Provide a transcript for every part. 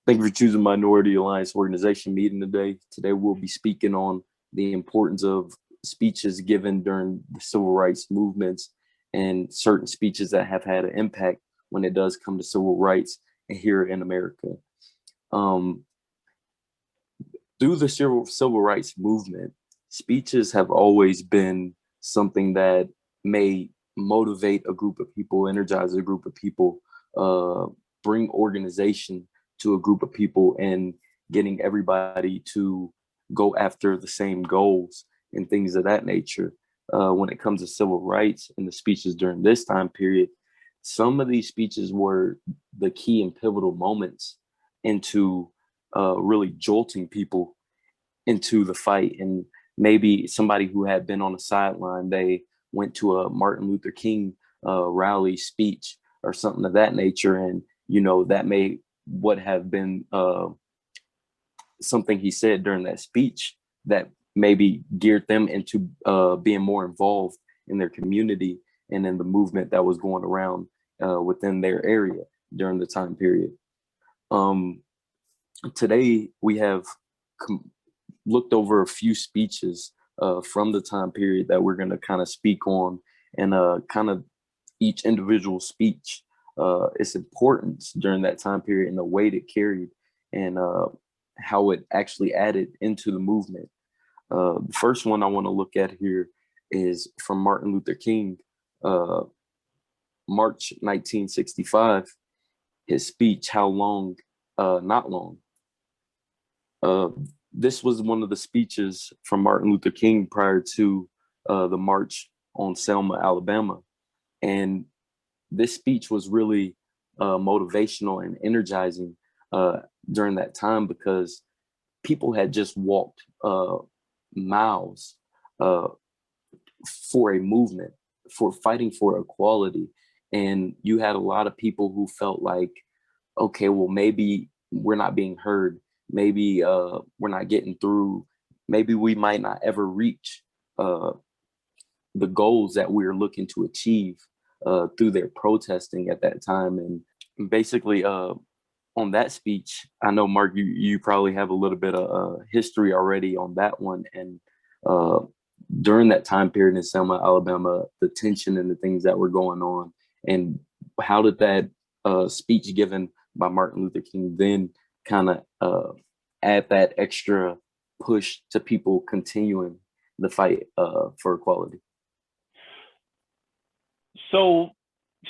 Thank you for choosing Minority Alliance Organization meeting today. Today we'll be speaking on the importance of speeches given during the civil rights movements and certain speeches that have had an impact when it does come to civil rights and here in America. Um, Through the civil rights movement, speeches have always been something that may motivate a group of people, energize a group of people, uh, bring organization to a group of people, and getting everybody to go after the same goals and things of that nature. When it comes to civil rights and the speeches during this time period, some of these speeches were the key and pivotal moments into really jolting people into the fight. And maybe somebody who had been on the sideline, they went to a Martin Luther King rally speech or something of that nature. And, that may would have been something he said during that speech that maybe geared them into being more involved in their community and in the movement that was going around within their area during the time period. Um, Today, we have looked over a few speeches from the time period that we're going to kind of speak on, and kind of each individual speech, its importance during that time period and the weight it carried, and how it actually added into the movement. The first one I want to look at here is from Martin Luther King, uh, March 1965, his speech, How Long, Not Long. Uh, this was one of the speeches from Martin Luther King prior to the march on Selma, Alabama. And this speech was really motivational and energizing during that time because people had just walked miles uh, for a movement, for fighting for equality. And you had a lot of people who felt like, okay, well, maybe we're not being heard. Maybe we're not getting through. Maybe we might not ever reach uh, the goals that we're looking to achieve through their protesting at that time. And basically, on that speech, I know, Mark, you probably have a little bit of history already on that one. And uh, during that time period in Selma, Alabama, the tension and the things that were going on, and how did that speech given by Martin Luther King then kind of add that extra push to people continuing the fight for equality? So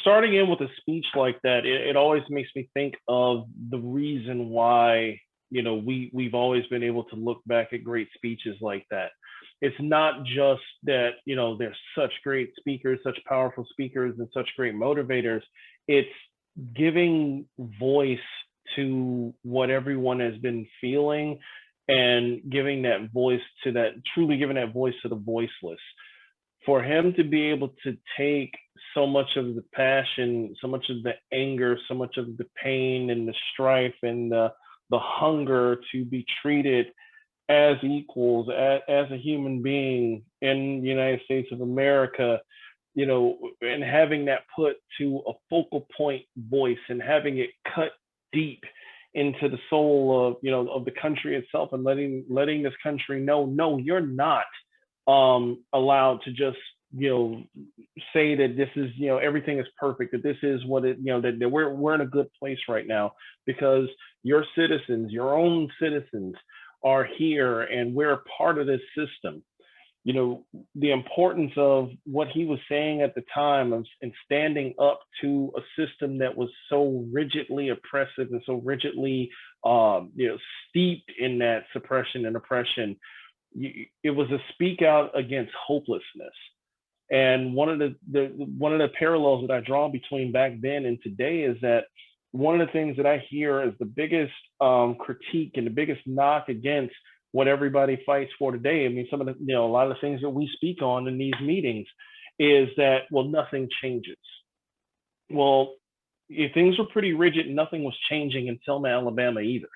starting in with a speech like that, it always makes me think of the reason why, we've always been able to look back at great speeches like that. It's not just that, there's such great speakers, such powerful speakers, and such great motivators. It's giving voice to what everyone has been feeling and giving that voice to that, truly giving that voice to the voiceless. For him to be able to take so much of the passion, so much of the anger, so much of the pain and the strife and the hunger to be treated as equals, as a human being in the United States of America, and having that put to a focal point voice and having it cut deep into the soul of, of the country itself, and letting this country know, no, you're not allowed to just say that this is everything is perfect, that this is what it that we're in a good place right now because your citizens, your own citizens, are here and we're a part of this system. The importance of what he was saying at the time and standing up to a system that was so rigidly oppressive and so rigidly steeped in that suppression and oppression. It was a speak out against hopelessness. And one of the parallels that I draw between back then and today is that one of the things that I hear is the biggest critique and the biggest knock against what everybody fights for today. I mean, some of the, a lot of the things that we speak on in these meetings is that, well, nothing changes. Well, if things were pretty rigid, nothing was changing in Selma, Alabama either.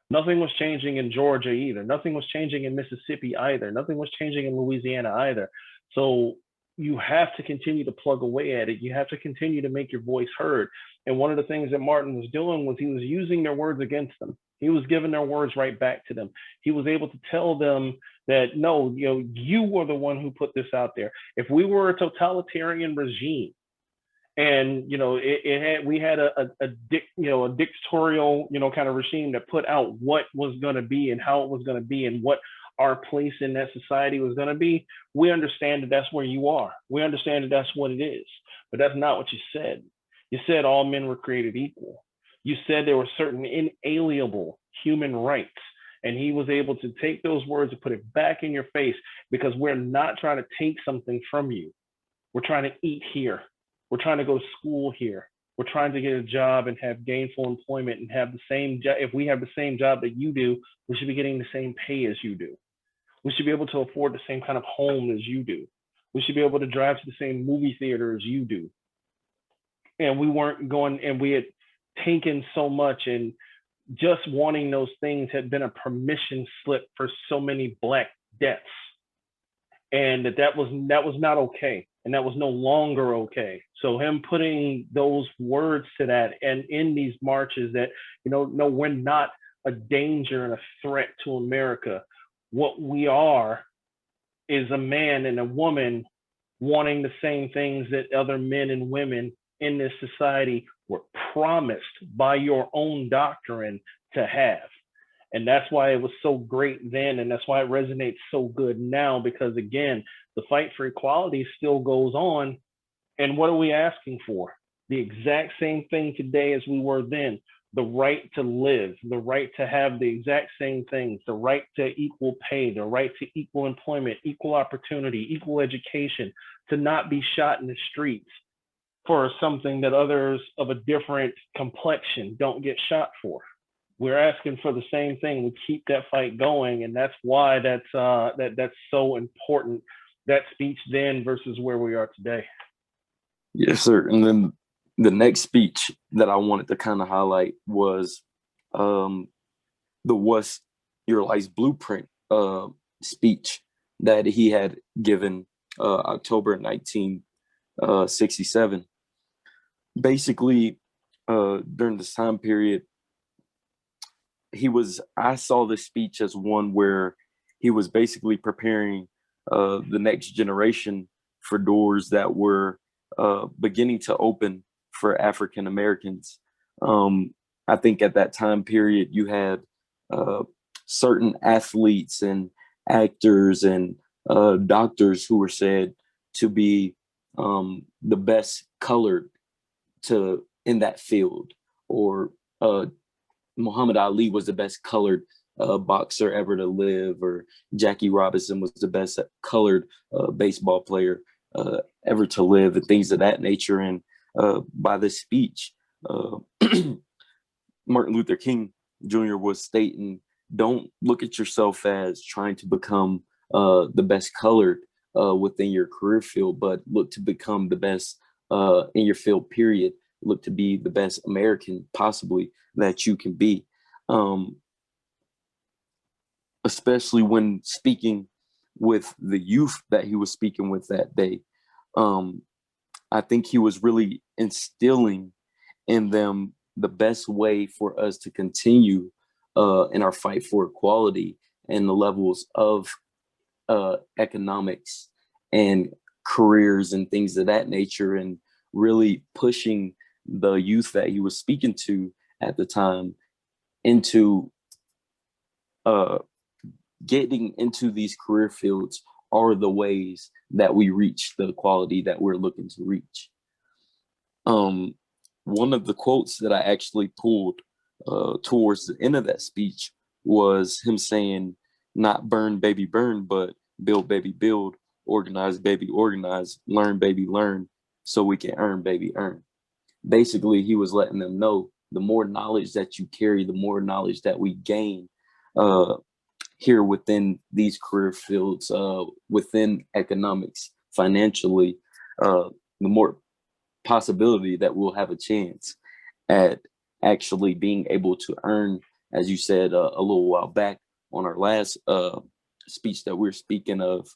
Nothing was changing in Georgia either. Nothing was changing in Mississippi either. Nothing was changing in Louisiana either. So you have to continue to plug away at it. You have to continue to make your voice heard. And one of the things that Martin was doing was he was using their words against them. He was giving their words right back to them. He was able to tell them that, no, you were the one who put this out there. If we were a totalitarian regime, and we had a dictatorial kind of regime that put out what was going to be and how it was going to be and what our place in that society was going to be, we understand that that's where you are. We understand that that's what it is. But that's not what you said. You said all men were created equal. You said there were certain inalienable human rights. And he was able to take those words and put it back in your face, because we're not trying to take something from you. We're trying to eat here. We're trying to go to school here. We're trying to get a job and have gainful employment and have the same job. If we have the same job that you do, we should be getting the same pay as you do. We should be able to afford the same kind of home as you do. We should be able to drive to the same movie theater as you do. And we weren't going, and we had taken so much, and just wanting those things had been a permission slip for so many Black deaths. And that was not okay. And that was no longer okay. So him putting those words to that, and in these marches, that, no, we're not a danger and a threat to America. What we are is a man and a woman wanting the same things that other men and women in this society were promised by your own doctrine to have. And that's why it was so great then, and that's why it resonates so good now, because again, the fight for equality still goes on. And what are we asking for? The exact same thing today as we were then. The right to live, the right to have the exact same things, the right to equal pay, the right to equal employment, equal opportunity, equal education, to not be shot in the streets for something that others of a different complexion don't get shot for. We're asking for the same thing. We keep that fight going, and that's why that's so important. That speech then versus where we are today. Yes, sir. And then the next speech that I wanted to kind of highlight was the What's Your Life's Blueprint speech that he had given October 1967. Basically, during this time period, I saw this speech as one where he was basically preparing the next generation for doors that were beginning to open for African Americans. I think at that time period, you had certain athletes and actors and doctors who were said to be the best colored in that field, or Muhammad Ali was the best colored boxer ever to live, or Jackie Robinson was the best colored baseball player ever to live, and things of that nature. And by this speech, Martin Luther King Jr. was stating, don't look at yourself as trying to become the best colored within your career field, but look to become the best in your field, period. Look to be the best American possibly that you can be. Especially when speaking with the youth that he was speaking with that day. I think he was really instilling in them the best way for us to continue in our fight for equality and the levels of economics and careers and things of that nature, and really pushing the youth that he was speaking to at the time into getting into these career fields are the ways that we reach the equality that we're looking to reach. One of the quotes that I actually pulled towards the end of that speech was him saying, not burn, baby, burn, but build, baby, build, organize, baby, organize, learn, baby, learn, so we can earn, baby, earn. Basically, he was letting them know the more knowledge that you carry, the more knowledge that we gain here within these career fields, within economics, financially, the more possibility that we'll have a chance at actually being able to earn, as you said a little while back on our last speech that we're speaking of.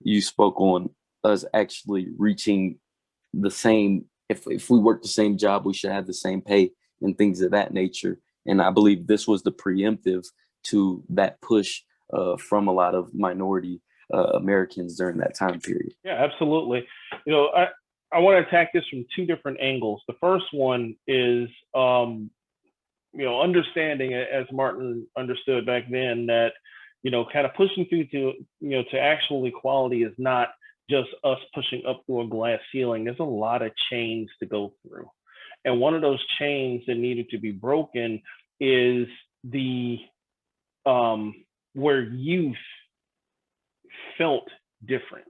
You spoke on us actually reaching the same. If we work the same job, we should have the same pay and things of that nature. And I believe this was the preemptive to that push from a lot of minority Americans during that time period. Yeah, absolutely. I want to attack this from two different angles. The first one is, understanding, as Martin understood back then, that, kind of pushing through to actual equality is not just us pushing up through a glass ceiling. There's a lot of chains to go through. And one of those chains that needed to be broken is the where youth felt different.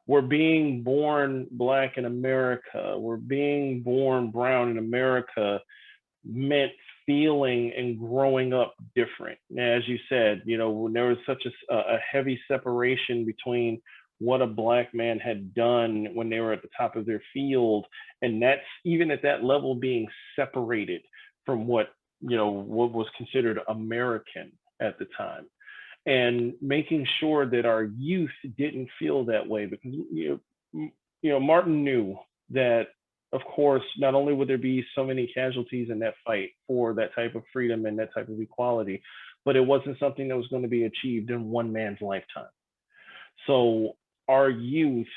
We're being born Black in America. We're being born brown in America meant feeling and growing up different. As you said, when there was such a heavy separation between what a Black man had done when they were at the top of their field, and that's even at that level being separated from what was considered American at the time, and making sure that our youth didn't feel that way, because Martin knew that, of course, not only would there be so many casualties in that fight for that type of freedom and that type of equality, but it wasn't something that was going to be achieved in one man's lifetime. So our youth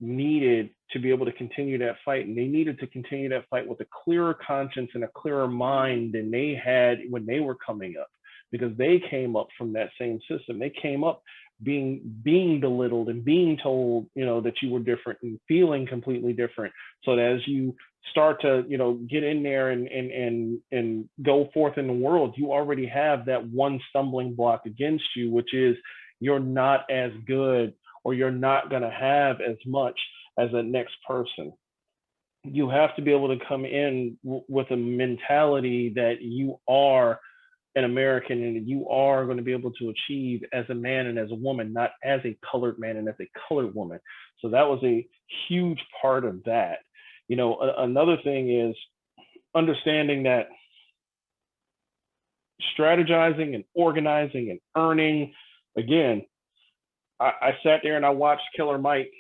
needed to be able to continue that fight, and they needed to continue that fight with a clearer conscience and a clearer mind than they had when they were coming up, because they came up from that same system. They came up being belittled and being told, that you were different and feeling completely different. So that as you start to, get in there and go forth in the world, you already have that one stumbling block against you, which is you're not as good, or you're not going to have as much as the next person. You have to be able to come in with a mentality that you are an American and you are going to be able to achieve as a man and as a woman, not as a colored man and as a colored woman. So that was a huge part of that. Another thing is understanding that strategizing and organizing and earning, again, I sat there and I watched Killer Mike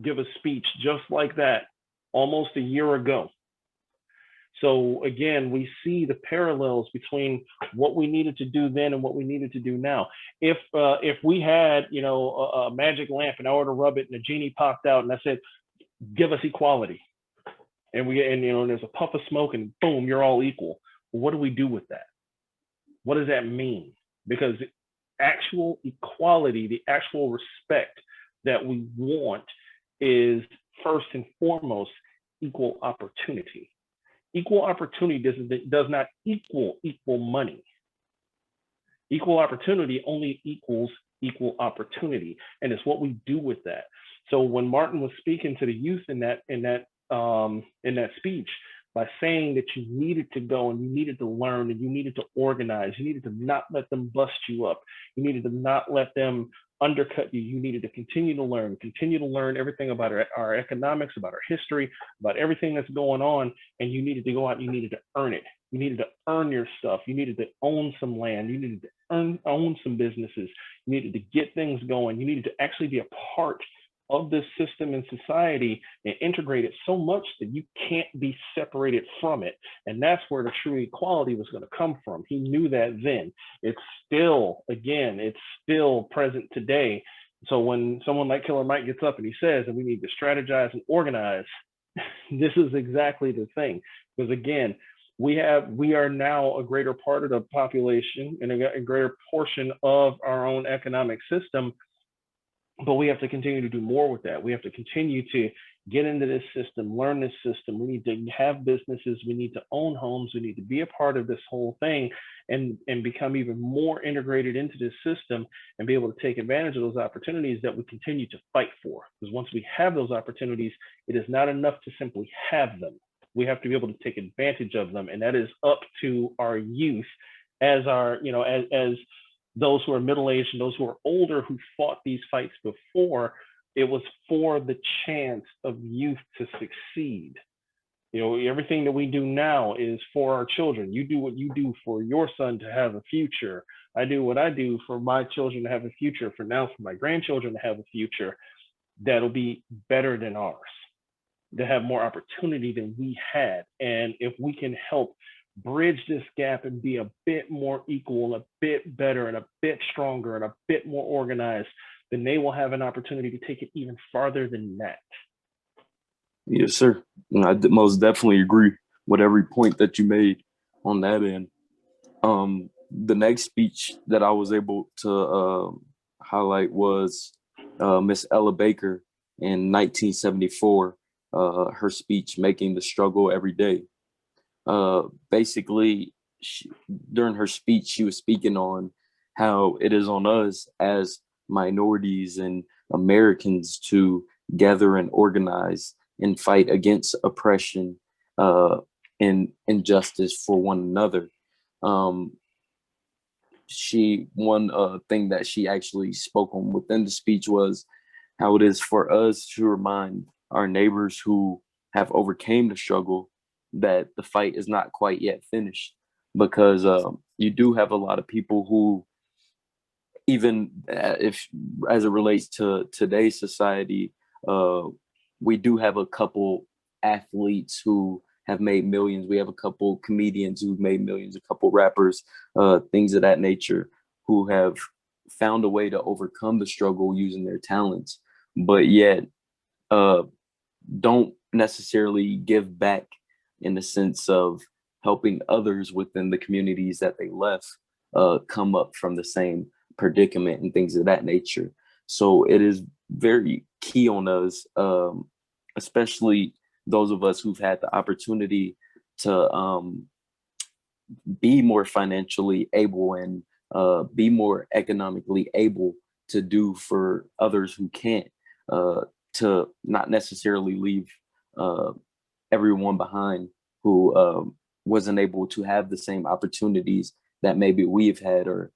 give a speech just like that almost a year ago. So again, we see the parallels between what we needed to do then and what we needed to do now. If we had, a magic lamp and I were to rub it and a genie popped out and I said, "Give us equality," and there's a puff of smoke and boom, you're all equal. Well, what do we do with that? What does that mean? Because actual equality, the actual respect that we want, is first and foremost equal opportunity. Equal opportunity does not equal money. Equal opportunity only equals equal opportunity, and it's what we do with that. So when Martin was speaking to the youth in that speech, by saying that you needed to go and you needed to learn and you needed to organize, you needed to not let them bust you up, you needed to not let them undercut you, you needed to continue to learn everything about our economics, about our history, about everything that's going on, and you needed to go out and you needed to earn it. You needed to earn your stuff. You needed to own some land. You needed to own some businesses. You needed to get things going. You needed to actually be a part of this system and society and integrate it so much that you can't be separated from it. And that's where the true equality was going to come from. He knew that then. It's still present today. So when someone like Killer Mike gets up and he says that we need to strategize and organize, this is exactly the thing. Because again, we are now a greater part of the population and a greater portion of our own economic system. But we have to continue to do more with that. We have to continue to get into this system, learn this system. We need to have businesses. We need to own homes. We need to be a part of this whole thing and become even more integrated into this system and be able to take advantage of those opportunities that we continue to fight for. Because once we have those opportunities, it is not enough to simply have them. We have to be able to take advantage of them. And that is up to our youth as those who are middle-aged and those who are older who fought these fights before. It was for the chance of youth to succeed. Everything that we do now is for our children. You do what you do for your son to have a future. I do what I do for my children to have a future, for my grandchildren to have a future. that'll be better than ours, that have more opportunity than we had. And if we can help bridge this gap and be a bit more equal, a bit better, and a bit stronger, and a bit more organized, then they will have an opportunity to take it even farther than that. Yes, sir. Most definitely agree with every point that you made on that end. The next speech that I was able to highlight was Miss Ella Baker in 1974. Her speech, "Making the Struggle Every Day." Basically, during her speech, she was speaking on how it is on us as minorities and Americans to gather and organize and fight against oppression and injustice for one another. Um, one thing that she actually spoke on within the speech was how it is for us to remind our neighbors who have overcame the struggle that the fight is not quite yet finished, because you do have a lot of people who, even if as it relates to today's society, uh, we do have a couple athletes who have made millions. We have a couple comedians who've made millions, a couple rappers, things of that nature, who have found a way to overcome the struggle using their talents, but yet uh, don't necessarily give back in the sense of helping others within the communities that they left come up from the same predicament and things of that nature. So it is very key on us, especially those of us who've had the opportunity to be more financially able and be more economically able to do for others who can't, to not necessarily leave uh, everyone behind who wasn't able to have the same opportunities that maybe we've had, or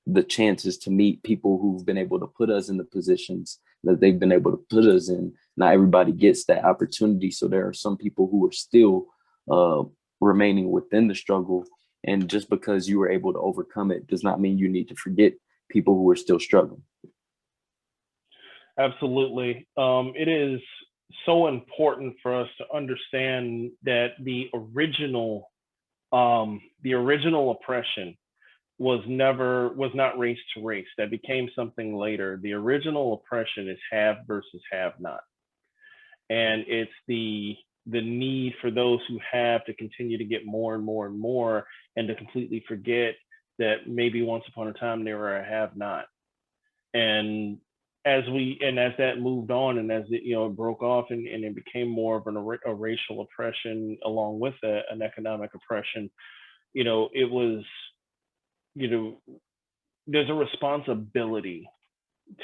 the chances to meet people who've been able to put us in the positions that they've been able to put us in. Not everybody gets that opportunity. So there are some people who are still uh, remaining within the struggle. And just because you were able to overcome it does not mean you need to forget people who are still struggling. Absolutely. It is so important for us to understand that the original oppression was not race to race. That became something later. The original oppression is have versus have not, and it's the need for those who have to continue to get more and more and more, and to completely forget that maybe once upon a time they were a have not. And as that moved on, and as it broke off, and it became more of a racial oppression along with an economic oppression, it was, you know there's a responsibility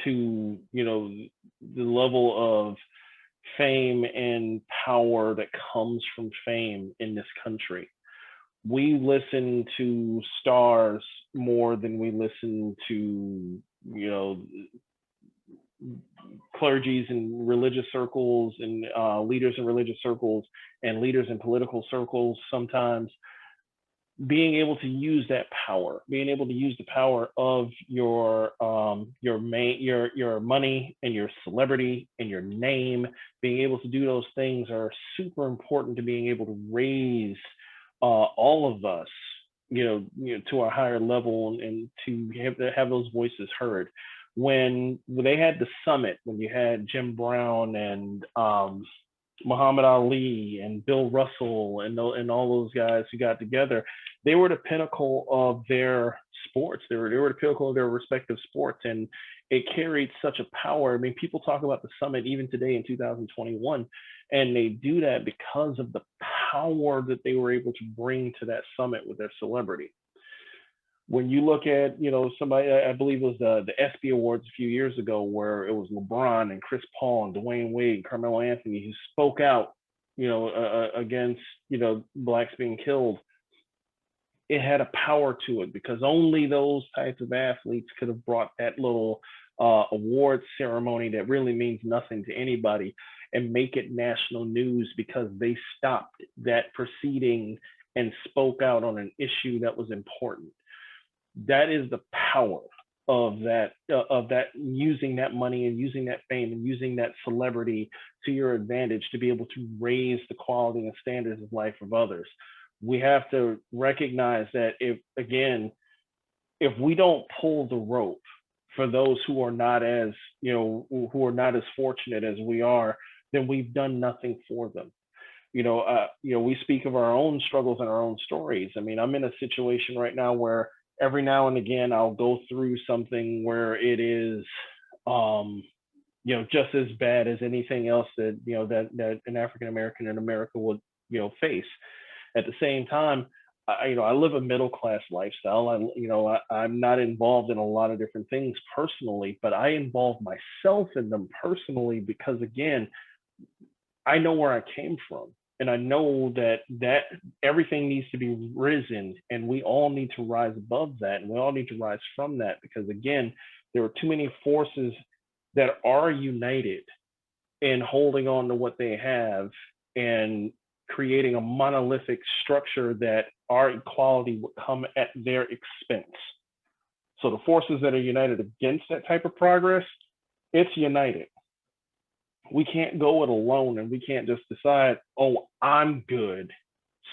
to the level of fame and power that comes from fame in this country. We listen to stars more than we listen to clergies in religious circles, and leaders in religious circles, and leaders in political circles. Sometimes being able to use that power, being able to use the power of your money and your celebrity and your name, being able to do those things are super important to being able to raise all of us, to a higher level, and to have those voices heard. When they had the summit, when you had Jim Brown and Muhammad Ali and Bill Russell and all those guys who got together, they were the pinnacle of their sports. They were the pinnacle of their respective sports, and it carried such a power. I mean, people talk about the summit even today in 2021, and they do that because of the power that they were able to bring to that summit with their celebrity. When you look at, somebody, I believe it was the ESPY Awards a few years ago, where it was LeBron and Chris Paul and Dwayne Wade and Carmelo Anthony who spoke out, against, blacks being killed. It had a power to it because only those types of athletes could have brought that little award ceremony that really means nothing to anybody and make it national news, because they stopped that proceeding and spoke out on an issue that was important. That is the power. of that using that money and using that fame and using that celebrity to your advantage to be able to raise the quality and standards of life of others. We have to recognize that if we don't pull the rope for those who are not as who are not as fortunate as we are, then we've done nothing for them. We speak of our own struggles and our own stories. I mean, I'm in a situation right now where every now and again I'll go through something where it is, just as bad as anything else that an African American in America would, face. At the same time, I live a middle class lifestyle. I'm not involved in a lot of different things personally, but I involve myself in them personally because, again, I know where I came from, and I know that everything needs to be risen, and we all need to rise above that, and we all need to rise from that because, again, there are too many forces that are united in holding on to what they have and creating a monolithic structure that our equality would come at their expense. So the forces that are united against that type of progress, it's united. We can't go it alone, and we can't just decide, oh, I'm good,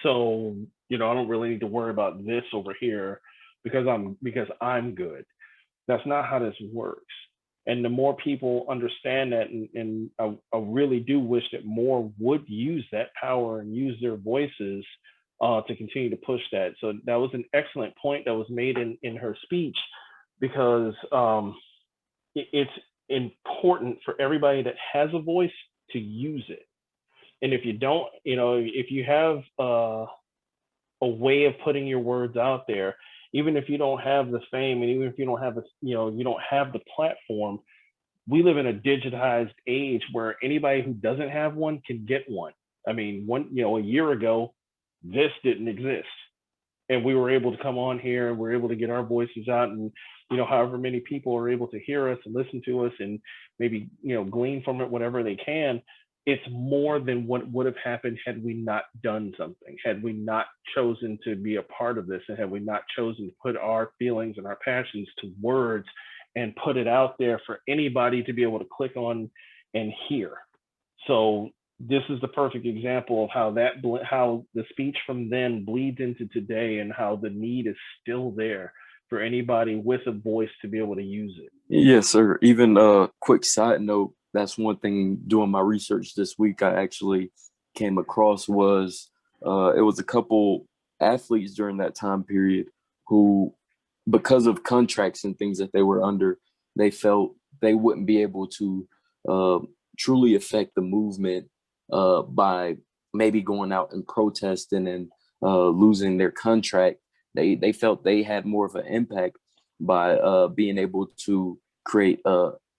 so I don't really need to worry about this over here because I'm good. That's not how this works. And the more people understand that, and I really do wish that more would use that power and use their voices to continue to push that. So that was an excellent point that was made in her speech, because it's important for everybody that has a voice to use it. And if you don't, if you have a way of putting your words out there, even if you don't have the fame, and even if you don't have you don't have the platform, we live in a digitized age where anybody who doesn't have one can get one. I mean, a year ago, this didn't exist, and we were able to come on here and we're able to get our voices out, and however many people are able to hear us and listen to us and maybe glean from it whatever they can. It's more than what would have happened had we not done something, had we not chosen to be a part of this, and had we not chosen to put our feelings and our passions to words and put it out there for anybody to be able to click on and hear. So this is the perfect example of how the speech from then bleeds into today, and how the need is still there for anybody with a voice to be able to use it. Yes, sir. Even a quick side note, that's one thing doing my research this week I actually came across was it was a couple athletes during that time period who, because of contracts and things that they were under, they felt they wouldn't be able to uh, truly affect the movement by maybe going out and protesting and losing their contract. They felt they had more of an impact by being able to create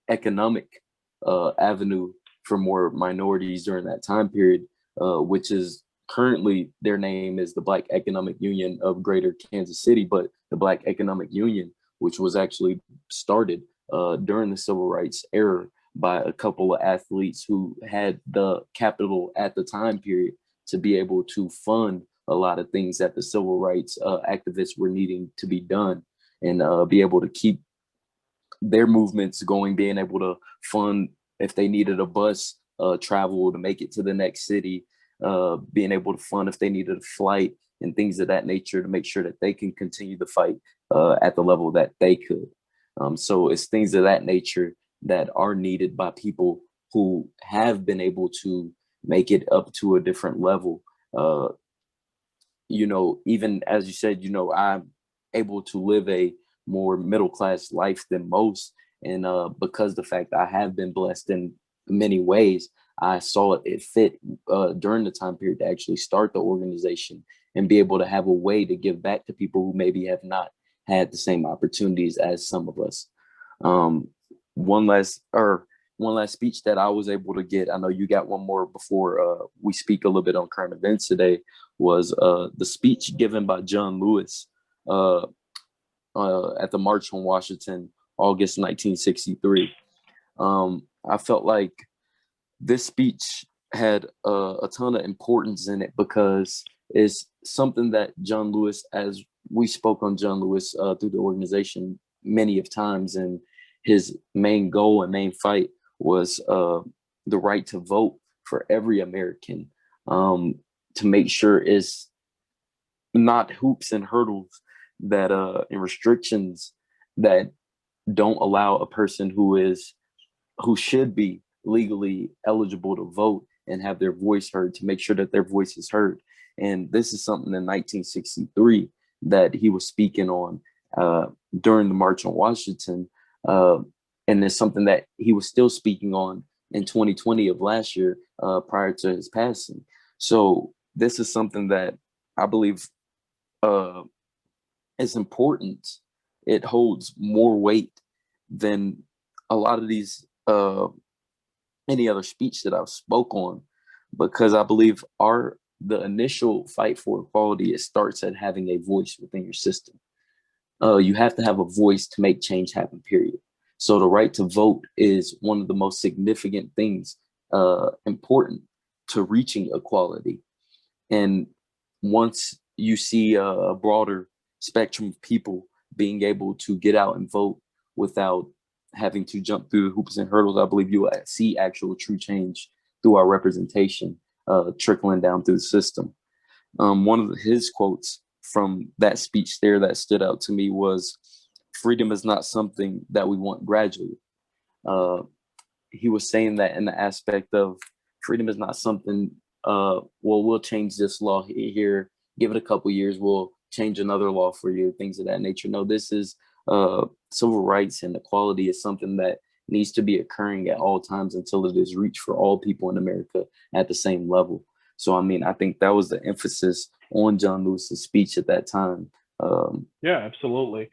economic avenue for more minorities during that time period, which is currently their name is the Black Economic Union of Greater Kansas City, but the Black Economic Union, which was actually started during the civil rights era by a couple of athletes who had the capital at the time period to be able to fund a lot of things that the civil rights activists were needing to be done, and be able to keep their movements going, being able to fund if they needed a bus travel to make it to the next city, being able to fund if they needed a flight and things of that nature to make sure that they can continue the fight at the level that they could. So it's things of that nature that are needed by people who have been able to make it up to a different level. Even as you said, I'm able to live a more middle class life than most. And because the fact I have been blessed in many ways, I saw it fit during the time period to actually start the organization and be able to have a way to give back to people who maybe have not had the same opportunities as some of us. Um, one last speech that I was able to get. I know you got one more before we speak a little bit on current events today. Was the speech given by John Lewis uh, at the March on Washington, August 1963. I felt like this speech had a ton of importance in it because it's something that John Lewis, as we spoke on John Lewis through the organization many of times, and his main goal and main fight was the right to vote for every American, to make sure it's not hoops and hurdles that and restrictions that don't allow a person who should be legally eligible to vote and have their voice heard, to make sure that their voice is heard. And this is something in 1963 that he was speaking on uh, during the March on Washington. Uh, and it's something that he was still speaking on in 2020 of last year, prior to his passing. So this is something that I believe uh, is important. It holds more weight than a lot of these any other speech that I've spoke on, because I believe the initial fight for equality, it starts at having a voice within your system. You have to have a voice to make change happen, period. So the right to vote is one of the most significant things important to reaching equality. And once you see a broader spectrum of people being able to get out and vote without having to jump through the hoops and hurdles, I believe you will see actual true change through our representation trickling down through the system. One of his quotes from that speech there that stood out to me was, "Freedom is not something that we want gradually." Uh, he was saying that in the aspect of freedom is not something, well, we'll change this law here, give it a couple years, we'll change another law for you, things of that nature. No, this is civil rights and equality is something that needs to be occurring at all times until it is reached for all people in America at the same level. So, I mean, I think that was the emphasis on John Lewis's speech at that time. Yeah, absolutely.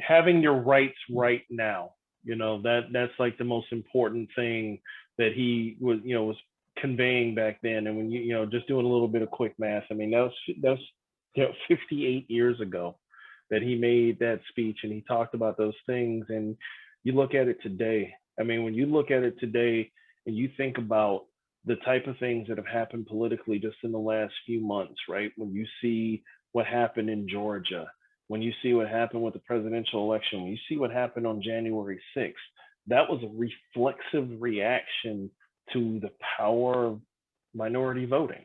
Having your rights right now, that's like the most important thing that he was conveying back then. And when just doing a little bit of quick math, I mean, that's 58 years ago that he made that speech, and he talked about those things. And you look at it today, I mean, when you look at it today and you think about the type of things that have happened politically just in the last few months, right? When you see what happened in Georgia, when you see what happened with the presidential election, when you see what happened on January 6th, that was a reflexive reaction to the power of minority voting.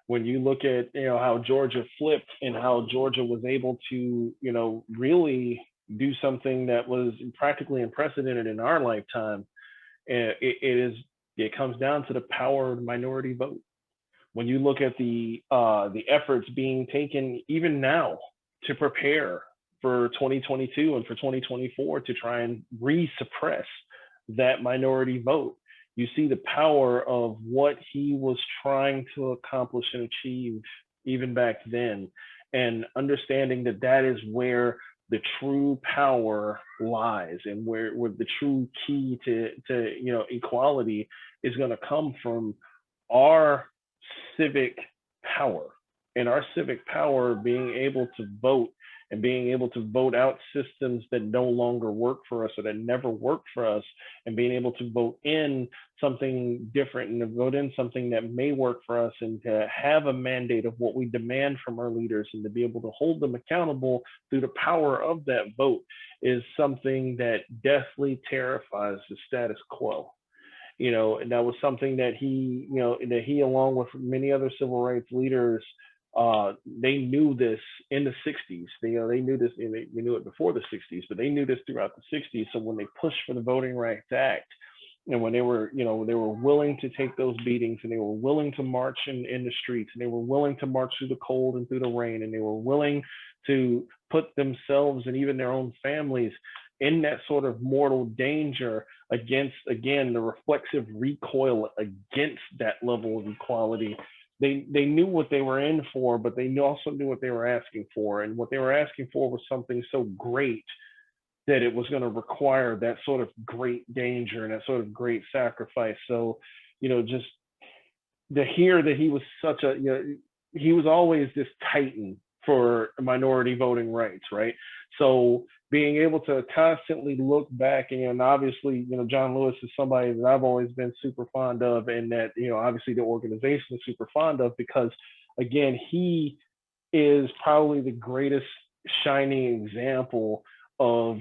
When you look at how Georgia flipped and how Georgia was able to really do something that was practically unprecedented in our lifetime, it comes down to the power of the minority vote. When you look at the efforts being taken even now to prepare for 2022 and for 2024 to try and re-suppress that minority vote, you see the power of what he was trying to accomplish and achieve even back then, and understanding that that is where the true power lies, and where the true key to equality is going to come from our civic power, and our civic power being able to vote, and being able to vote out systems that no longer work for us or that never worked for us, and being able to vote in something different and to vote in something that may work for us, and to have a mandate of what we demand from our leaders and to be able to hold them accountable through the power of that vote is something that deathly terrifies the status quo. And that was something that he, along with many other civil rights leaders, they knew this in the 60s. They knew this, and they knew it before the 60s, but they knew this throughout the 60s. So when they pushed for the Voting Rights Act, and when they were willing to take those beatings, and they were willing to march in the streets, and they were willing to march through the cold and through the rain, and they were willing to put themselves and even their own families in that sort of mortal danger against, again, the reflexive recoil against that level of equality. They knew what they were in for, but they also knew what they were asking for. And what they were asking for was something so great that it was going to require that sort of great danger and that sort of great sacrifice. So, just to hear that he was he was always this titan for minority voting rights, right? So being able to constantly look back, and obviously, John Lewis is somebody that I've always been super fond of, and that, obviously the organization is super fond of, because again, he is probably the greatest shining example of,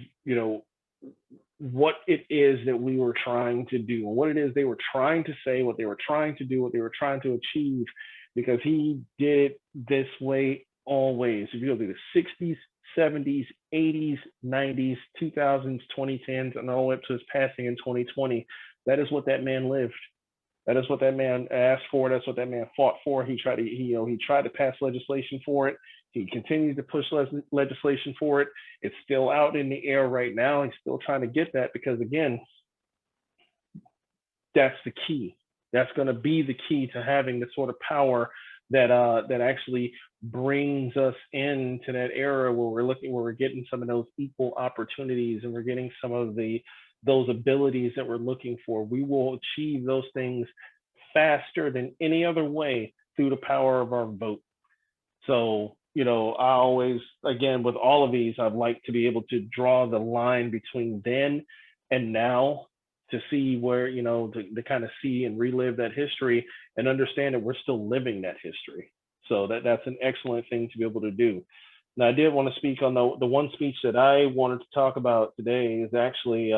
what it is that we were trying to do, what it is they were trying to say, what they were trying to do, what they were trying to achieve, because he did it this way always. If you go through the 60s, 70s, 80s, 90s, 2000s, 2010s, and all the way up to his passing in 2020, that is what that man lived. That is what that man asked for. That's what that man fought for. He tried to, he tried to pass legislation for it. He continues to push legislation for it. It's still out in the air right now. He's still trying to get that because, again, that's the key. That's going to be the key to having the sort of power that actually brings us into that era where we're getting some of those equal opportunities, and we're getting some of those abilities that we're looking for. We will achieve those things faster than any other way through the power of our vote. So, I always, again, with all of these, I'd like to be able to draw the line between then and now to see where, to kind of see and relive that history and understand that we're still living that history. So that's an excellent thing to be able to do. Now, I did want to speak on the one speech that I wanted to talk about today is actually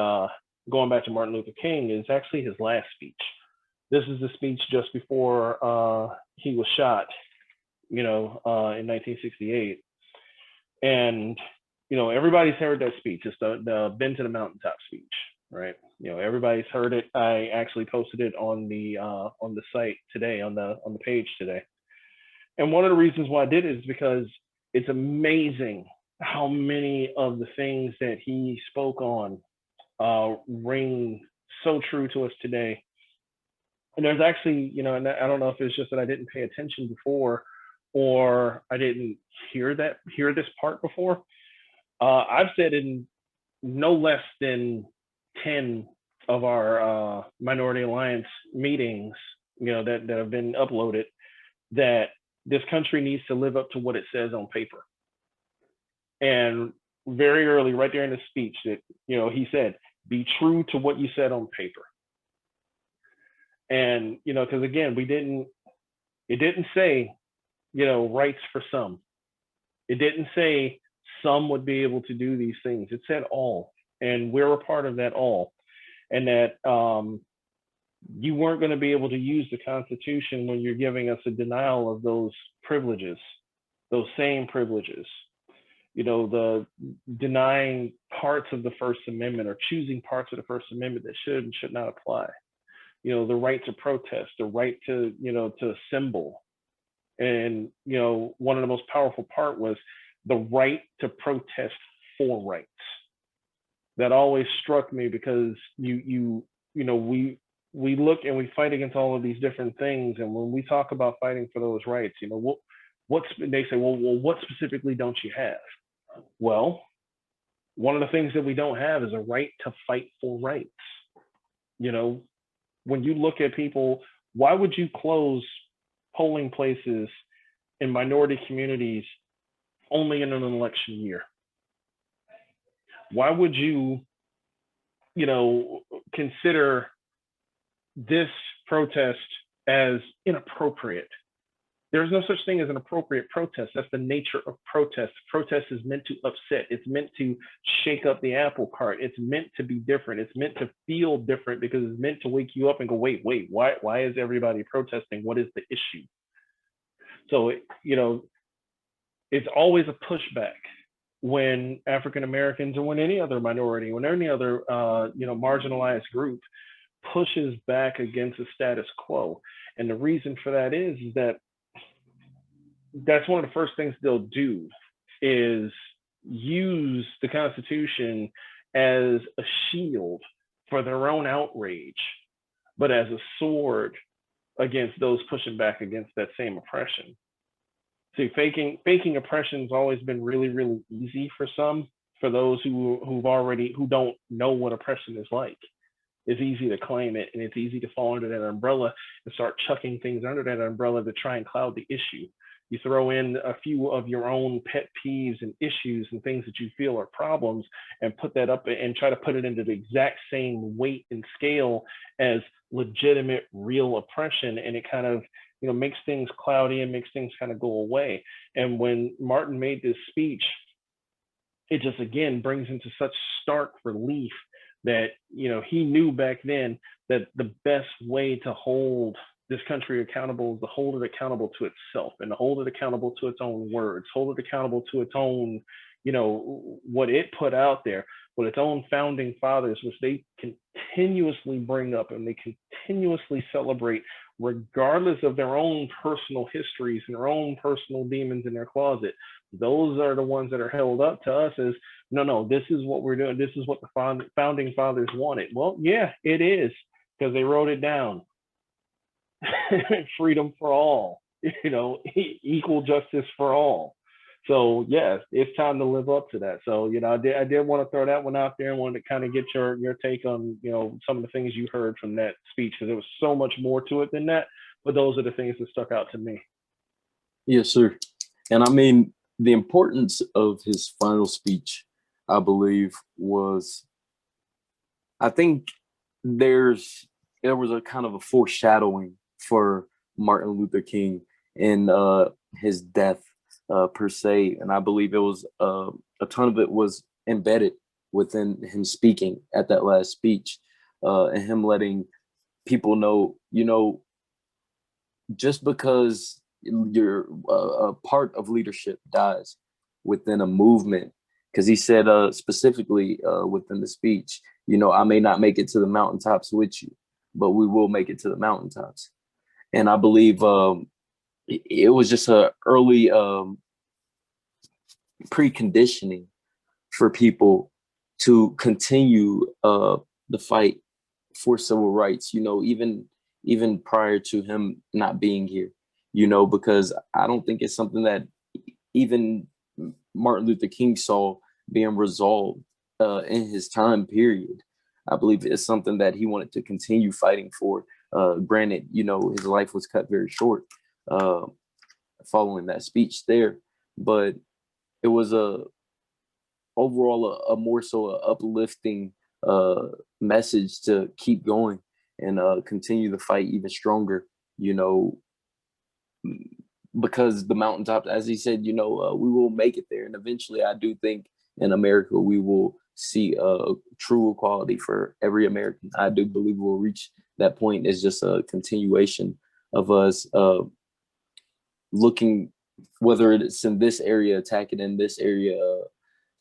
going back to Martin Luther King, is actually his last speech. This is the speech just before he was shot, in 1968. And, everybody's heard that speech. It's the Been to the Mountaintop speech, right? Everybody's heard it. I actually posted it on the site today, on the page today. And one of the reasons why I did it is because it's amazing how many of the things that he spoke on ring so true to us today. And there's actually, and I don't know if it's just that I didn't pay attention before, or I didn't hear this part before. I've said in no less than 10 of our Minority Alliance meetings, that have been uploaded, that this country needs to live up to what it says on paper. And very early, right there in the speech, that he said, "Be true to what you said on paper." And because again, it didn't say, rights for some. It didn't say some would be able to do these things. It said all, and we're a part of that all, and that you weren't going to be able to use the Constitution when you're giving us a denial of those privileges, those same privileges. The denying parts of the First Amendment or choosing parts of the First Amendment that should and should not apply. The right to protest, the right to, to assemble. And, one of the most powerful part was the right to protest for rights. That always struck me because we look and we fight against all of these different things. And when we talk about fighting for those rights, they say, well, what specifically don't you have? Well, one of the things that we don't have is a right to fight for rights. When you look at people, why would you close polling places in minority communities only in an election year? Why would you, consider this protest as inappropriate? There's no such thing as an appropriate protest. That's the nature of protest. Protest is meant to upset. It's meant to shake up the apple cart. It's meant to be different. It's meant to feel different because it's meant to wake you up and go, wait, why is everybody protesting? What is the issue? So, it's always a pushback when African Americans, or when any other minority, when any other, marginalized group pushes back against the status quo. And the reason for that is that that's one of the first things they'll do, is use the Constitution as a shield for their own outrage, but as a sword against those pushing back against that same oppression. See, faking oppression has always been really, really easy for some, for those who don't know what oppression is like. It's easy to claim it, and it's easy to fall under that umbrella and start chucking things under that umbrella to try and cloud the issue. You throw in a few of your own pet peeves and issues and things that you feel are problems and put that up and try to put it into the exact same weight and scale as legitimate, real oppression. And it kind of, makes things cloudy and makes things kind of go away. And when Martin made this speech, it just again brings into such stark relief that he knew back then that the best way to hold this country accountable is to hold it accountable to itself, and to hold it accountable to its own words, hold it accountable to its own, what it put out there, what its own founding fathers, which they continuously bring up and they continuously celebrate, regardless of their own personal histories and their own personal demons in their closet. Those are the ones that are held up to us as, no, this is what we're doing. This is what the founding fathers wanted. Well, yeah, it is, because they wrote it down. Freedom for all, equal justice for all. So yes, it's time to live up to that. So I did want to throw that one out there and wanted to kind of get your take on some of the things you heard from that speech, because there was so much more to it than that. But those are the things that stuck out to me. Yes, sir. And I mean, the importance of his final speech, I believe, was, I think there was a kind of a foreshadowing for Martin Luther King in his death per se, and I believe it was a ton of it was embedded within him speaking at that last speech, and him letting people know, just because you're a part of leadership dies within a movement, because he said specifically within the speech, I may not make it to the mountaintops with you, but we will make it to the mountaintops. And I believe it was just a early preconditioning for people to continue the fight for civil rights, even prior to him not being here, because I don't think it's something that even Martin Luther King saw being resolved in his time period. I believe it's something that he wanted to continue fighting for. Granted, his life was cut very short following that speech there, but it was overall a more so a uplifting message to keep going and continue the fight even stronger, because the mountaintop, as he said, we will make it there. And eventually I do think in America, we will see true equality for every American. I do believe we'll reach that point. It's just a continuation of us looking, whether it's in this area, attack it in this area,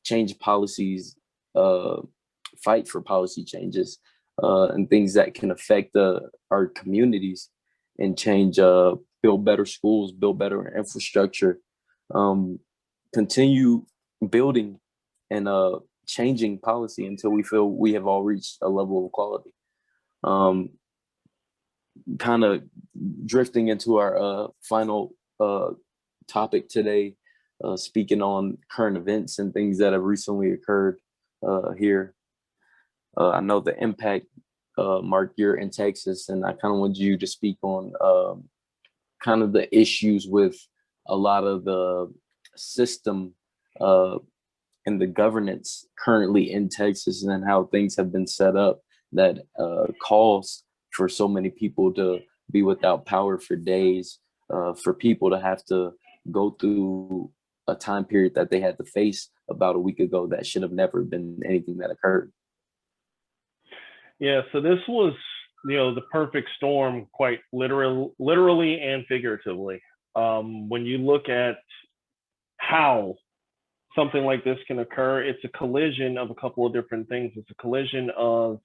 change policies, fight for policy changes, and things that can affect our communities and change, build better schools, build better infrastructure, continue building and changing policy until we feel we have all reached a level of equality. Kind of drifting into our final topic today, speaking on current events and things that have recently occurred here. I know the impact, Mark, you're in Texas, and I kind of want you to speak on kind of the issues with a lot of the system and the governance currently in Texas, and how things have been set up that calls for so many people to be without power for days, for people to have to go through a time period that they had to face about a week ago that should have never been anything that occurred. Yeah, so this was, the perfect storm, quite literally and figuratively. When you look at how something like this can occur, it's a collision of a couple of different things. It's a collision of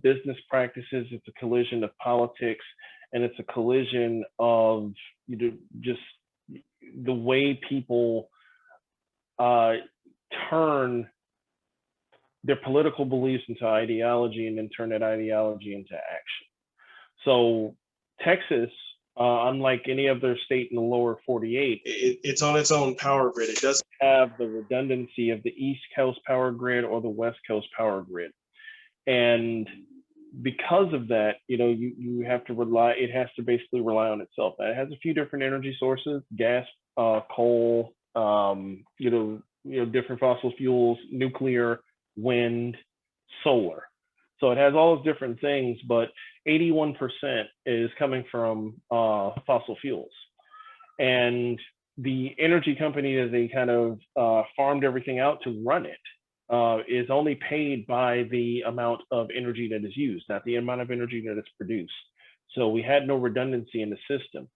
business practices, it's a collision of politics, and it's a collision of just the way people turn their political beliefs into ideology, and then turn that ideology into action. So Texas, unlike any other state in the lower 48, it's on its own power grid. It doesn't have the redundancy of the East Coast power grid or the West Coast power grid. And because of that, you have to rely, it has to basically rely on itself. It has a few different energy sources: gas, coal, different fossil fuels, nuclear, wind, solar. So it has all those different things, but 81% is coming from fossil fuels. And the energy company that they kind of farmed everything out to run it is only paid by the amount of energy that is used, not the amount of energy that is produced. So we had no redundancy in the system.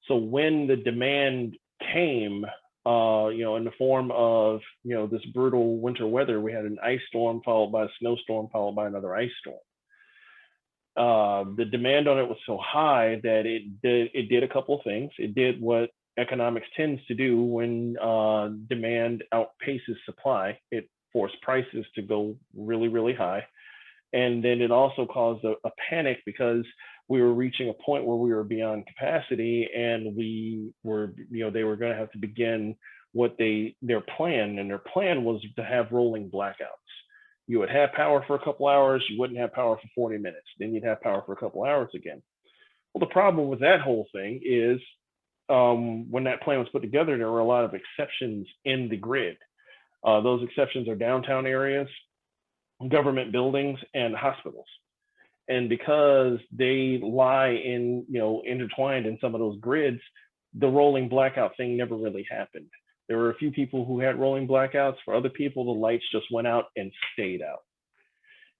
So when the demand came, in the form of, this brutal winter weather, we had an ice storm followed by a snowstorm followed by another ice storm. The demand on it was so high that it did a couple of things. It did what economics tends to do when demand outpaces supply. It forced prices to go really, really high. And then it also caused a panic because we were reaching a point where we were beyond capacity, and we were, they were going to have to begin their plan. And their plan was to have rolling blackouts. You would have power for a couple hours, you wouldn't have power for 40 minutes, then you'd have power for a couple hours again. Well, the problem with that whole thing is when that plan was put together, there were a lot of exceptions in the grid. Those exceptions are downtown areas, government buildings, and hospitals. And because they lie intertwined in some of those grids, the rolling blackout thing never really happened. There were a few people who had rolling blackouts. For other people, the lights just went out and stayed out.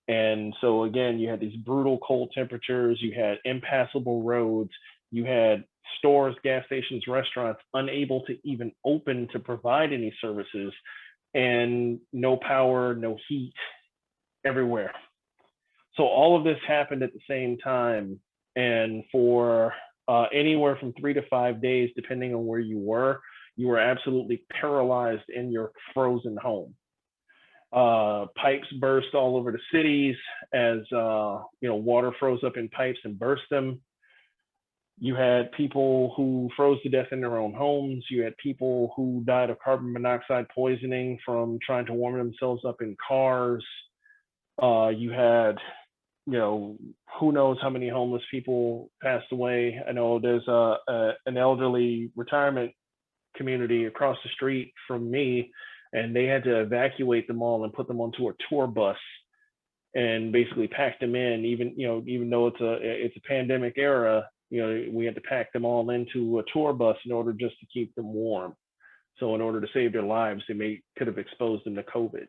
And so again, you had these brutal cold temperatures, you had impassable roads, you had stores, gas stations, restaurants unable to even open to provide any services, and no power, no heat everywhere. So all of this happened at the same time. And for anywhere from 3 to 5 days, depending on where you were absolutely paralyzed in your frozen home. Pipes burst all over the cities as water froze up in pipes and burst them. You had people who froze to death in their own homes. You had people who died of carbon monoxide poisoning from trying to warm themselves up in cars. You had, who knows how many homeless people passed away. I know there's an elderly retirement community across the street from me, and they had to evacuate them all and put them onto a tour bus and basically pack them in. Even though it's a pandemic era, we had to pack them all into a tour bus in order just to keep them warm. So in order to save their lives, they could have exposed them to COVID.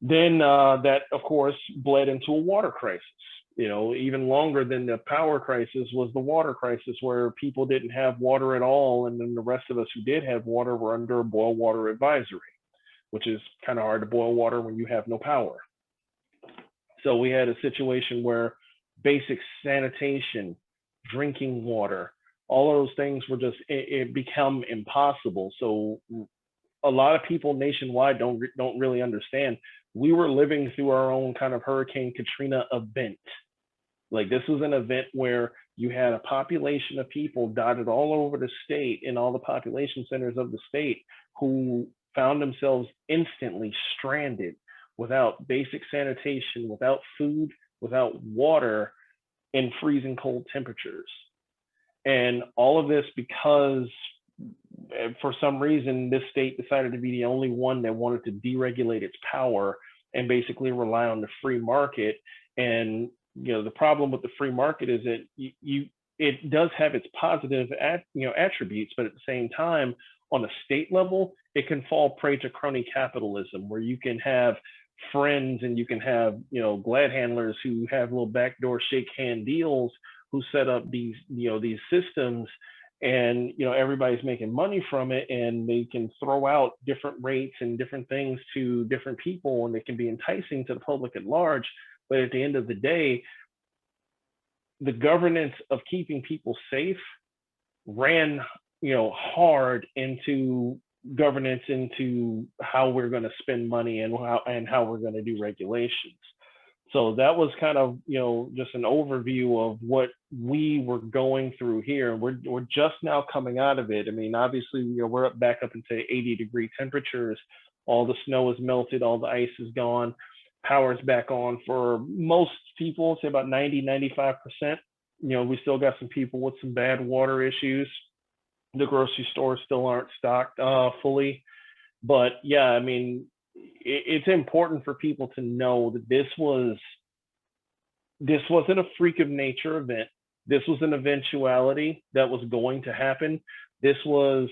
Then that, of course, bled into a water crisis. Even longer than the power crisis was the water crisis, where people didn't have water at all. And then the rest of us who did have water were under a boil water advisory, which is kind of hard to boil water when you have no power. So we had a situation where basic sanitation, drinking water, all of those things were just, it become impossible. So a lot of people nationwide don't really understand. We were living through our own kind of Hurricane Katrina event. Like, this was an event where you had a population of people dotted all over the state, in all the population centers of the state, who found themselves instantly stranded without basic sanitation, without food, without water, in freezing cold temperatures. And all of this because for some reason, this state decided to be the only one that wanted to deregulate its power and basically rely on the free market. And the problem with the free market is that it does have its positive attributes, but at the same time, on a state level, it can fall prey to crony capitalism, where you can have friends and you can have glad handlers who have little backdoor shake hand deals, who set up these systems, and everybody's making money from it, and they can throw out different rates and different things to different people, and they can be enticing to the public at large. But at the end of the day, the governance of keeping people safe ran hard into governance into how we're going to spend money and how we're going to do regulations. So that was kind of, just an overview of what we were going through here. We're just now coming out of it. I mean, obviously, we're back up into 80-degree temperatures. All the snow is melted, all the ice is gone. Power's back on for most people, say about 90-95%. We still got some people with some bad water issues. The grocery stores still aren't stocked fully. But yeah, I mean, it's important for people to know that this wasn't a freak of nature event. This was an eventuality that was going to happen. This was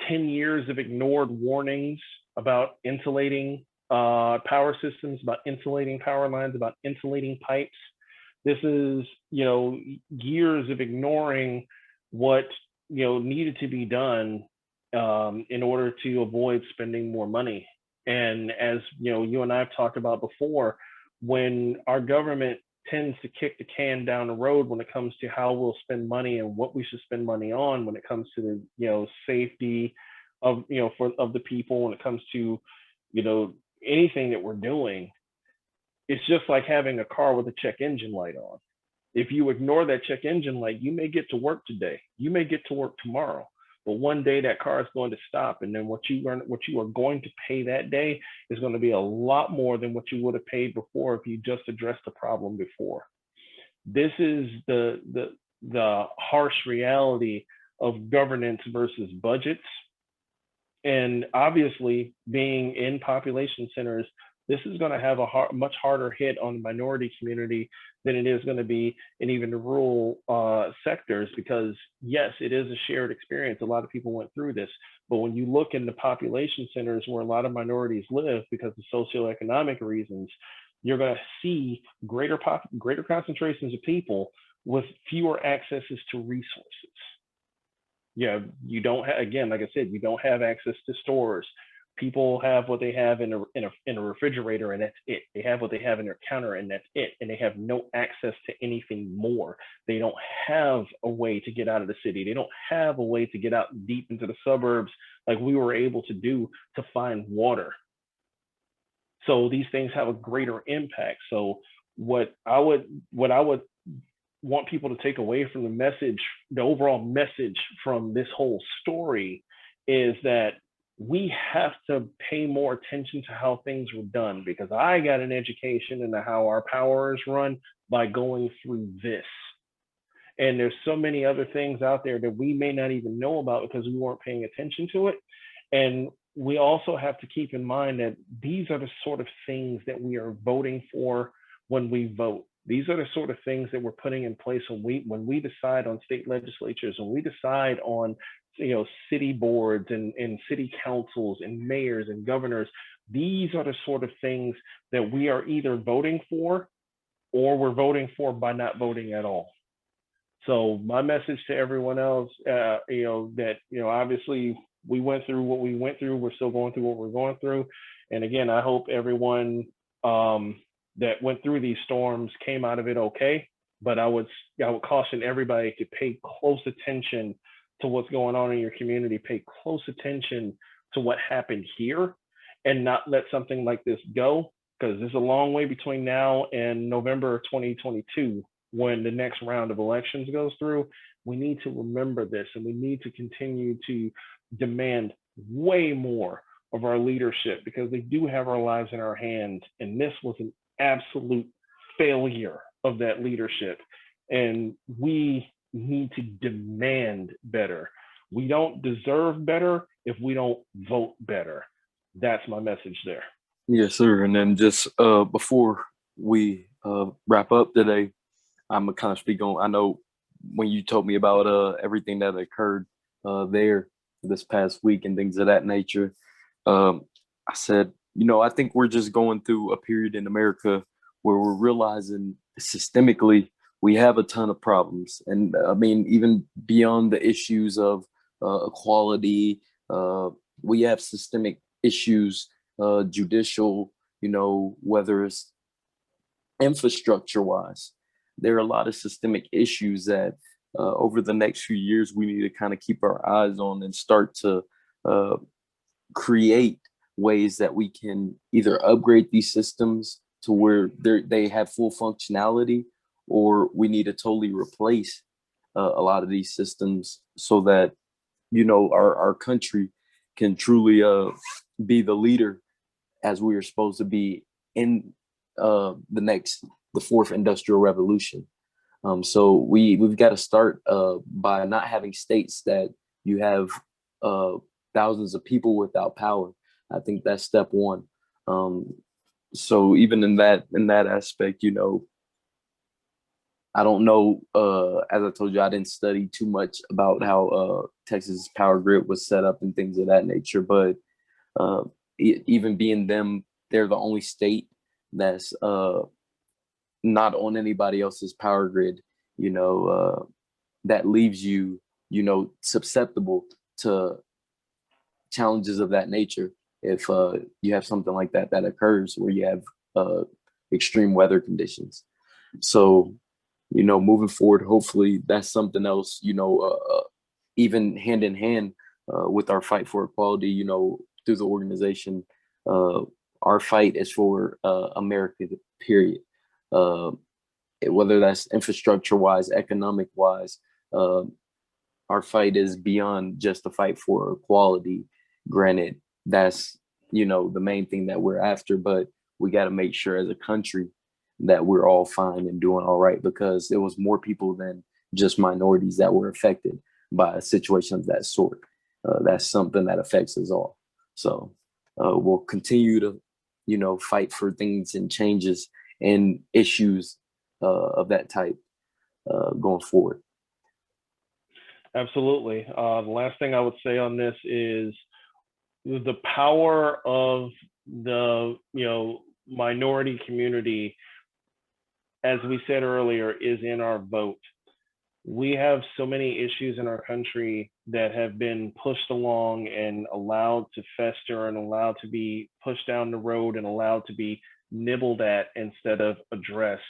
10 years of ignored warnings about insulating power systems, about insulating power lines, about insulating pipes. This is, years of ignoring what, needed to be done in order to avoid spending more money. And as you and I have talked about before, when our government tends to kick the can down the road when it comes to how we'll spend money and what we should spend money on, when it comes to the safety of of the people, when it comes to anything that we're doing, it's just like having a car with a check engine light on. If you ignore that check engine light, you may get to work today, you may get to work tomorrow, but one day that car is going to stop, and then what you are going to pay that day is going to be a lot more than what you would have paid before if you just addressed the problem before. This is the harsh reality of governance versus budgets. And obviously, being in population centers, this is going to have a much harder hit on the minority community than it is going to be in even the rural sectors, because yes, it is a shared experience. A lot of people went through this, but when you look in the population centers where a lot of minorities live because of socioeconomic reasons, you're going to see greater concentrations of people with fewer accesses to resources. Yeah, you don't have, again, like I said, you don't have access to stores. People have what they have in a refrigerator, and that's it. They have what they have in their counter, and that's it. And they have no access to anything more. They don't have a way to get out of the city. They don't have a way to get out deep into the suburbs like we were able to do to find water. So these things have a greater impact. So what I would want people to take away from the message, the overall message from this whole story, is that we have to pay more attention to how things were done, because I got an education into how our power is run by going through this. And there's so many other things out there that we may not even know about because we weren't paying attention to it. And we also have to keep in mind that these are the sort of things that we are voting for when we vote. These are the sort of things that we're putting in place when we decide on state legislatures, when we decide on city boards and city councils and mayors and governors. These are the sort of things that we are either voting for, or we're voting for by not voting at all. So my message to everyone else, that obviously we went through what we went through. We're still going through what we're going through. And again, I hope everyone that went through these storms came out of it okay. But I would caution everybody to pay close attention to what's going on in your community. Pay close attention to what happened here, and not let something like this go, because there's a long way between now and November 2022 when the next round of elections goes through. We need to remember this, and we need to continue to demand way more of our leadership, because they do have our lives in our hands. And this was an absolute failure of that leadership. And we need to demand better. We don't deserve better if we don't vote better. That's my message there. Yes, sir. And then just before we wrap up today, I'm gonna kind of speak on, I know when you told me about everything that occurred there this past week and things of that nature, I said, I think we're just going through a period in America where we're realizing systemically we have a ton of problems. And I mean, even beyond the issues of equality, we have systemic issues, judicial, whether it's infrastructure wise. There are a lot of systemic issues that over the next few years we need to kind of keep our eyes on and start to create ways that we can either upgrade these systems to where they have full functionality, or we need to totally replace a lot of these systems so that our country can truly be the leader as we are supposed to be in the fourth industrial revolution. So we've got to start by not having states that you have thousands of people without power. I think that's step one. So even in that aspect, I don't know. As I told you, I didn't study too much about how Texas power grid was set up and things of that nature. But uh, even being them, they're the only state that's not on anybody else's power grid. You know, that leaves you, susceptible to challenges of that nature. If you have something like that occurs where you have uh, extreme weather conditions. So, moving forward, hopefully that's something else, even hand in hand with our fight for equality, through the organization. Uh, our fight is for America, period. Uh, whether that's infrastructure wise, economic wise, uh, our fight is beyond just a fight for equality. Granted, that's the main thing that we're after, but we got to make sure as a country that we're all fine and doing all right, because there was more people than just minorities that were affected by a situation of that sort. That's something that affects us all. So we'll continue to fight for things and changes and issues of that type going forward. Absolutely. The last thing I would say on this is the power of the minority community, as we said earlier, is in our vote. We have so many issues in our country that have been pushed along and allowed to fester and allowed to be pushed down the road and allowed to be nibbled at instead of addressed.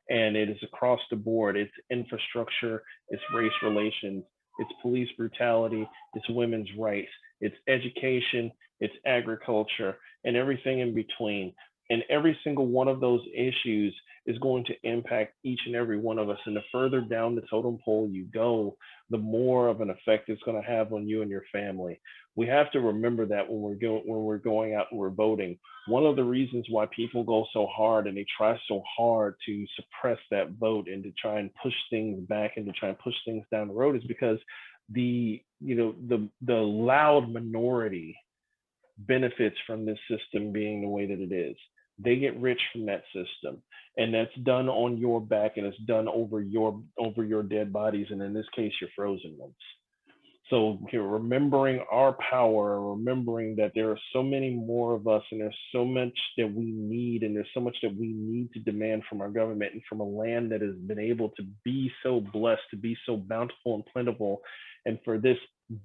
And it is across the board. It's infrastructure, it's race relations, it's police brutality, it's women's rights, it's education, it's agriculture, and everything in between. And every single one of those issues is going to impact each and every one of us. And the further down the totem pole you go, the more of an effect it's going to have on you and your family. We have to remember that when we're going out and we're voting. One of the reasons why people go so hard and they try so hard to suppress that vote and to try and push things back and to try and push things down the road is because the loud minority benefits from this system being the way that it is. They get rich from that system, and that's done on your back, and it's done over your dead bodies, and in this case, your frozen ones. So remembering our power, remembering that there are so many more of us, and there's so much that we need, and there's so much that we need to demand from our government and from a land that has been able to be so blessed, to be so bountiful and plentiful, and for this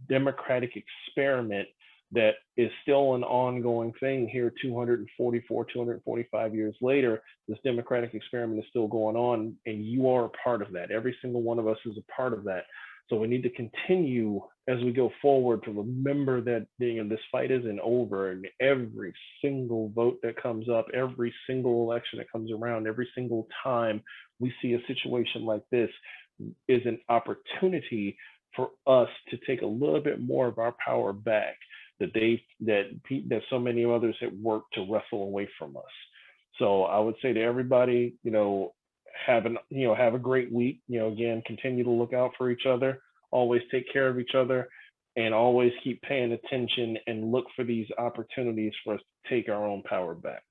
democratic experiment that is still an ongoing thing here 244, 245 years later. This democratic experiment is still going on, and you are a part of that. Every single one of us is a part of that. So we need to continue as we go forward to remember that this fight isn't over, and every single vote that comes up, every single election that comes around, every single time we see a situation like this is an opportunity for us to take a little bit more of our power back that so many others have worked to wrestle away from us. So I would say to everybody, have a great week. Again, continue to look out for each other, always take care of each other, and always keep paying attention and look for these opportunities for us to take our own power back.